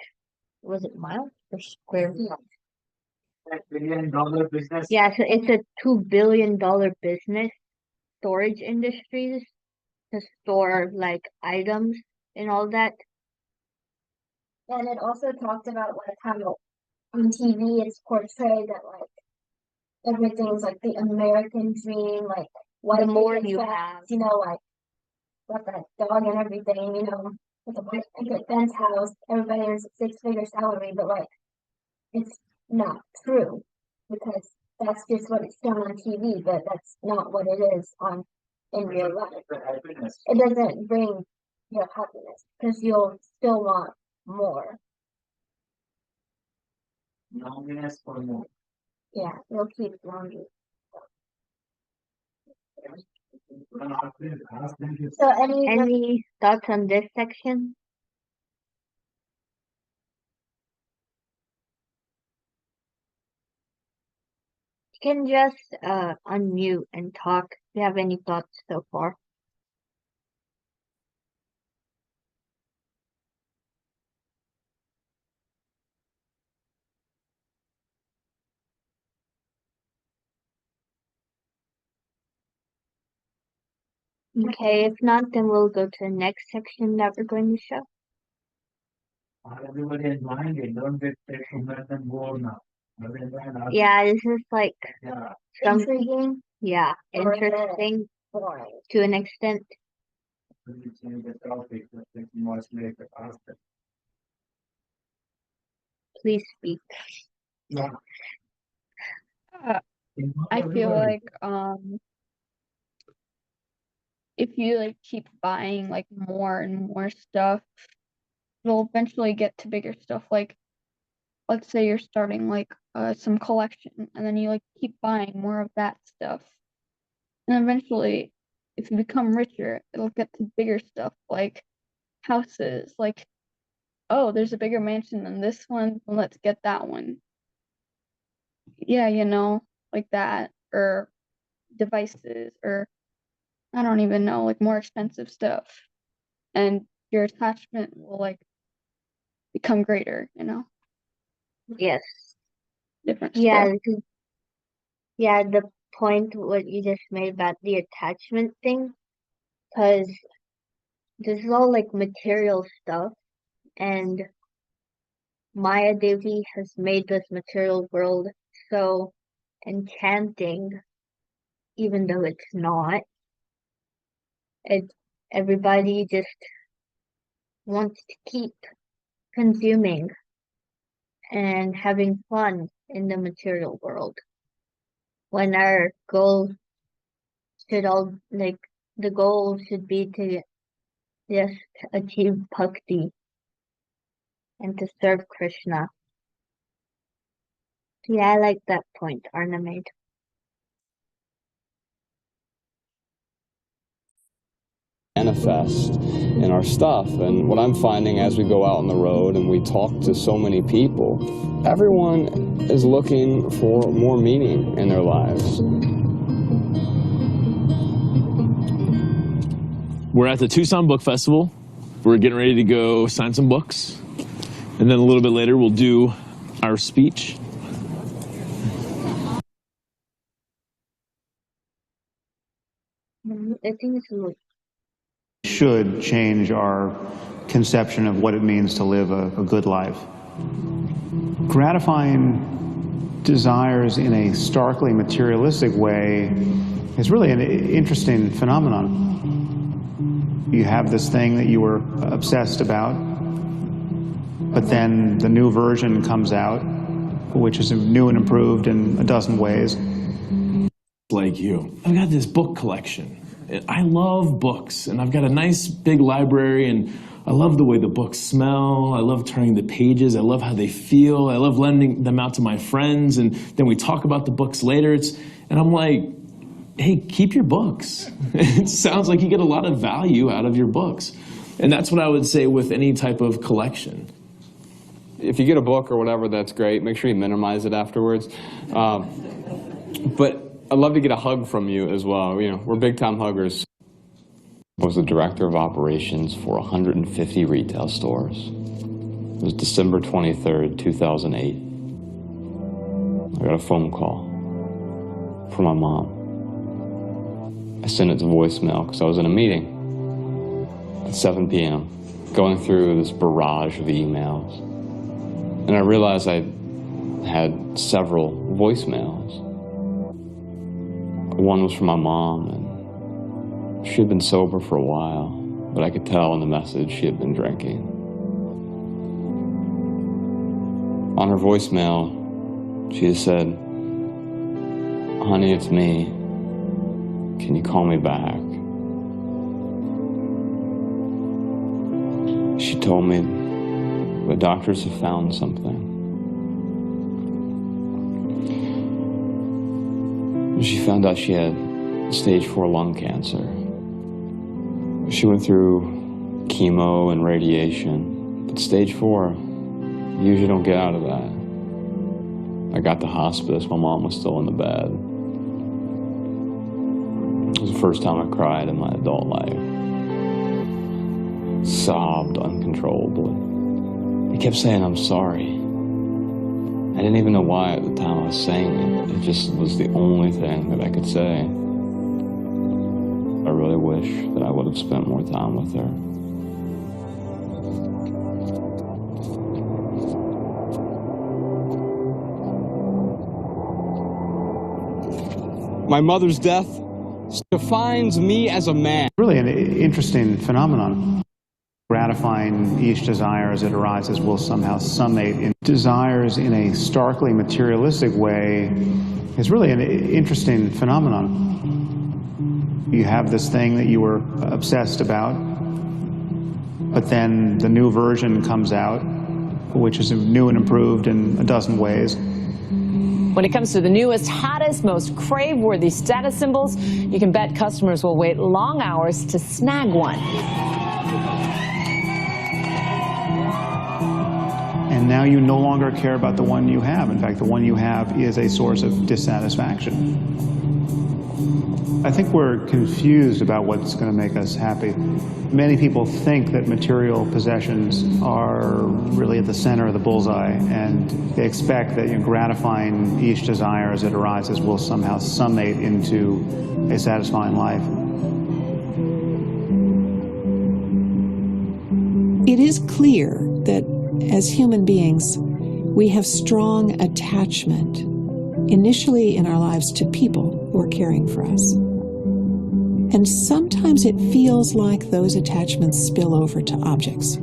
was it miles or square feet? $1 billion business. Yeah, so it's a $2 billion business, storage industries to store like items and all that. And it also talked about like how on TV it's portrayed that like everything's like the American dream, like what The more you have. you know, like got that dog and everything, you know, with a big fence house, everybody earns a 6-figure salary, but like it's not true because that's just what it's done on TV, but that's not what it is in real life. It doesn't bring your happiness because you'll still want more. Longiness for more. Yeah, it'll keep longing. So any thoughts on this section? You can just unmute and talk if you have any thoughts so far. Okay, if not, then we'll go to the next section that we're going to show. Everybody is minded, don't get taken and bored now. Yeah, this is like some Intriguing. yeah, Or interesting boring. to an extent. The topic, much later after. Please speak. Yeah. I feel like if you like keep buying like more and more stuff, it'll eventually get to bigger stuff. Like, let's say you're starting like some collection, and then you like keep buying more of that stuff, and eventually, if you become richer, it'll get to bigger stuff like houses. Like, oh, there's a bigger mansion than this one, well, let's get that one. Yeah, you know, like that, or devices, or I don't even know, like more expensive stuff, and your attachment will like become greater, you know. Yes. Different Yeah, stuff. because yeah, the point what you just made about the attachment thing, because this is all like material stuff, and Maya Devi has made this material world so enchanting, even though it's not. Everybody just wants to keep consuming and having fun in the material world, when our goal should all like the goal should be to just achieve Bhakti and to serve Krishna. Yeah, I like that point Arna made. Manifest in our stuff. And what I'm finding as we go out on the road and we talk to so many people, everyone is looking for more meaning in their lives. We're at the Tucson Book Festival. We're getting ready to go sign some books. And then a little bit later, we'll do our speech. I think it's like Should change our conception of what it means to live a good life. Gratifying desires in a starkly materialistic way is really an interesting phenomenon. You have this thing that you were obsessed about, but then the new version comes out, which is new and improved in a dozen ways. Like you, I've got this book collection. I love books, and I've got a nice big library, and I love the way the books smell. I love turning the pages. I love how they feel. I love lending them out to my friends, and then we talk about the books later. And I'm like, hey, keep your books. It sounds like you get a lot of value out of your books. And that's what I would say with any type of collection. If you get a book or whatever, that's great. Make sure you minimize it afterwards. But I'd love to get a hug from you as well. You know, we're big-time huggers. I was the director of operations for 150 retail stores. It was December 23rd, 2008. I got a phone call from my mom. I sent it to voicemail because I was in a meeting at 7 p.m. going through this barrage of emails. And I realized I had several voicemails. One was from my mom, and she had been sober for a while, but I could tell in the message she had been drinking. On her voicemail, she had said, "Honey, it's me. Can you call me back?" She told me but doctors have found something. She found out she had stage 4 lung cancer. She went through chemo and radiation, but stage 4, you usually don't get out of that. I got to hospice, my mom was still in the bed. It was the first time I cried in my adult life. Sobbed uncontrollably. I kept saying, I'm sorry. I didn't even know why at the time I was saying it. It just was the only thing that I could say. I really wish that I would have spent more time with her. My mother's death defines me as a man. Really an interesting phenomenon. Gratifying each desire as it arises will somehow summate in desires in a starkly materialistic way is really an interesting phenomenon. You have this thing that you were obsessed about, but then the new version comes out, which is new and improved in a dozen ways. When it comes to the newest, hottest, most crave-worthy status symbols, you can bet customers will wait long hours to snag one. And now you no longer care about the one you have. In fact, the one you have is a source of dissatisfaction. I think we're confused about what's going to make us happy. Many people think that material possessions are really at the center of the bullseye, and they expect that gratifying each desire as it arises will somehow summate into a satisfying life. It is clear that as human beings, we have strong attachment, initially in our lives to people who are caring for us. And sometimes it feels like those attachments spill over to objects,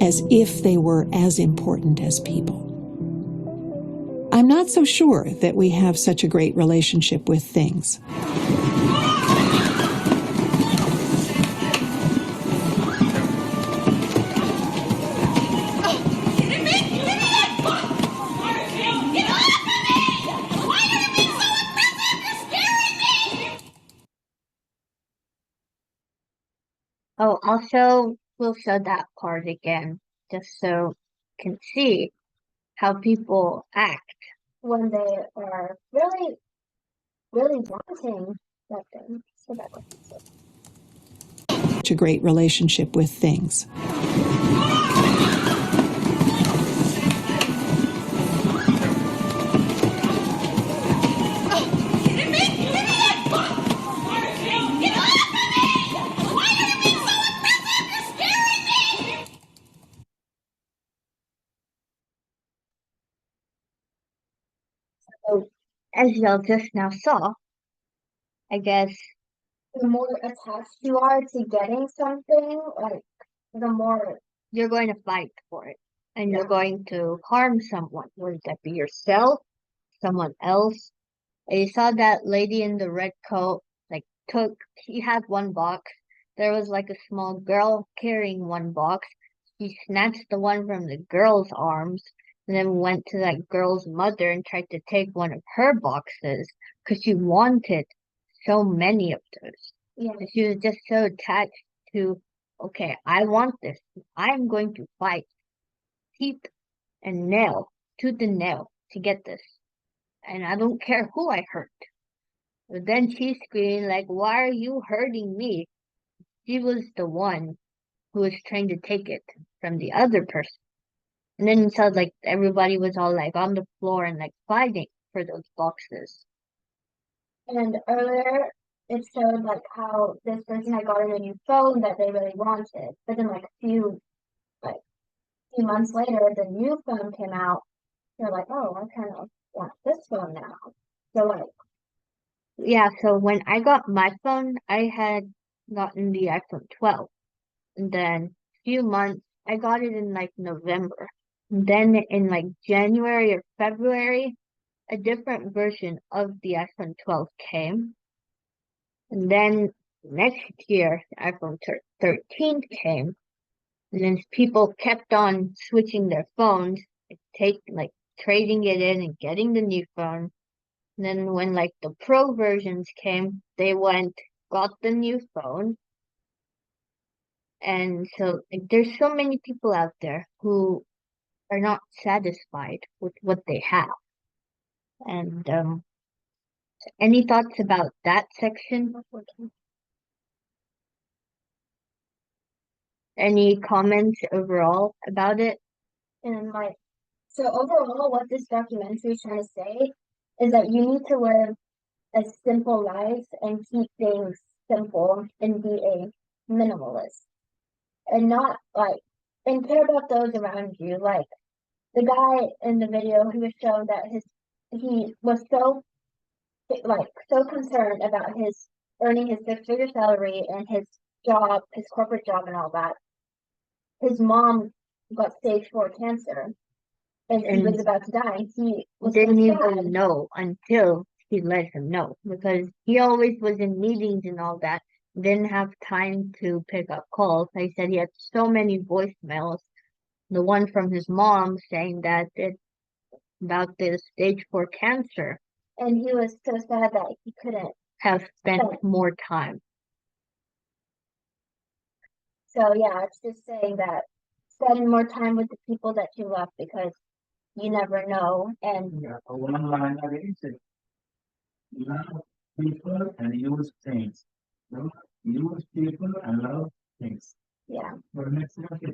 as if they were as important as people. I'm not so sure that we have such a great relationship with things. Oh, we'll show that part again, just so you can see how people act when they are really, really wanting something. So that was Such a great relationship with things. So, as y'all just now saw, I guess the more attached you are to getting something, like the more you're going to fight for it, and you're going to harm someone. Would that be yourself, someone else? And you saw that lady in the red coat, she had one box. There was like a small girl carrying one box. She snatched the one from the girl's arms, and then went to that girl's mother and tried to take one of her boxes because she wanted so many of those. Yeah. And she was just so attached to, okay, I want this. I'm going to fight teeth and nail, tooth and nail to get this. And I don't care who I hurt. But then she screamed like, why are you hurting me? She was the one who was trying to take it from the other person. And then you saw like everybody was all like on the floor and like fighting for those boxes. And earlier it showed like how this person had gotten a new phone that they really wanted. But then like a few months later the new phone came out. They're like, oh, I kind of want this phone now. So so when I got my phone, I had gotten the iPhone 12. And then a few months, I got it in like November. And then in like January or February, a different version of the iPhone 12 came. And then next year, the iPhone 13 came. And then people kept on switching their phones, trading it in and getting the new phone. And then when like the pro versions came, they got the new phone. And so there's so many people out there who are not satisfied with what they have. And any thoughts about that section? Any comments overall about it? And so overall, what this documentary is trying to say is that you need to live a simple life and keep things simple and be a minimalist. And not and care about those around you. Like the guy in the video who was shown that he was so concerned about his earning his 6-figure salary and his job, his corporate job and all that. His mom got stage 4 cancer and he was about to die. He didn't even know until he let him know, because he always was in meetings and all that, didn't have time to pick up calls. He said he had so many voicemails. The one from his mom saying that about the stage 4 cancer. And he was so sad that he couldn't have spent more time. So yeah, it's just saying that spend more time with the people that you love, because you never know. And one line again says, love people and use things. Use people and love things. Yeah. Love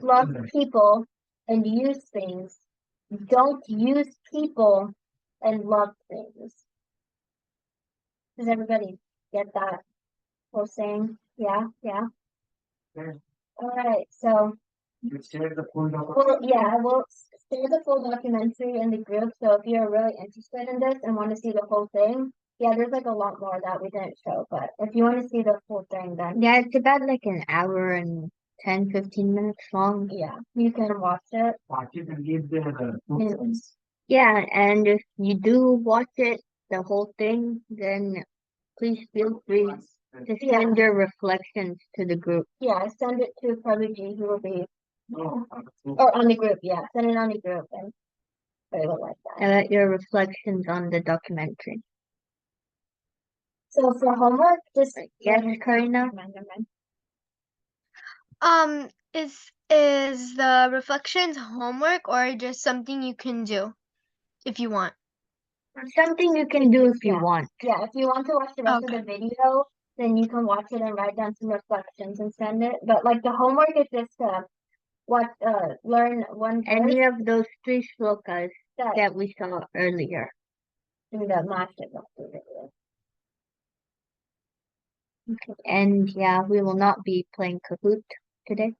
Love people and use things. Don't use people and love things. Does everybody get that whole saying? Yeah, yeah. Okay. All right, so You share the full we'll share the full documentary in the group. So if you're really interested in this and want to see the whole thing, yeah, there's a lot more that we didn't show. But if you want to see the full thing, then yeah, it's about an hour and 10-15 minutes long. Yeah, you can watch it. Yeah, and if you do watch it, the whole thing, then please feel free to send your reflections to the group. Yeah, send it to Prabhuji, who will be, or on the group. Yeah, send it on the group, and they will like that. And your reflections on the documentary. So for homework, just yes, Karina. Is the reflections homework or just something you can do if you want? Something you can do if you want. Yeah, if you want to watch the rest of the video, then you can watch it and write down some reflections and send it. But the homework is just learn one verse. Any of those 3 shlokas that we saw earlier in the master Bhakti video. Okay. And yeah, we will not be playing Kahoot today.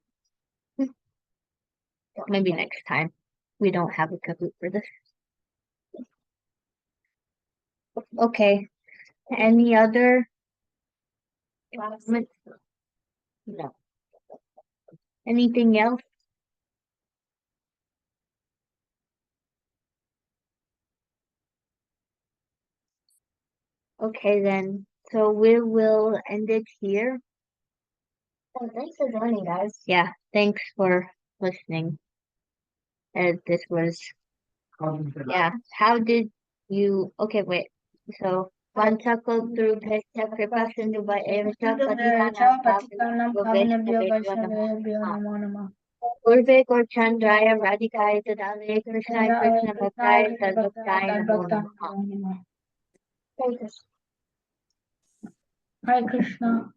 Maybe next time. We don't have a Kahoot for this. Okay. Any other comments? No. Anything else? Okay then. So we will end it here. Oh, thanks for joining, guys. Yeah, thanks for listening. This was, yeah, how did you, okay, wait. So, Vanchako through Pesha Kripa Sindhu by Evita Urve Gor Chandraya Radhikaya Tadale Krishna Krishna Bhaktaya Sadbhaktaya Namo Namaha. Hare Krishna.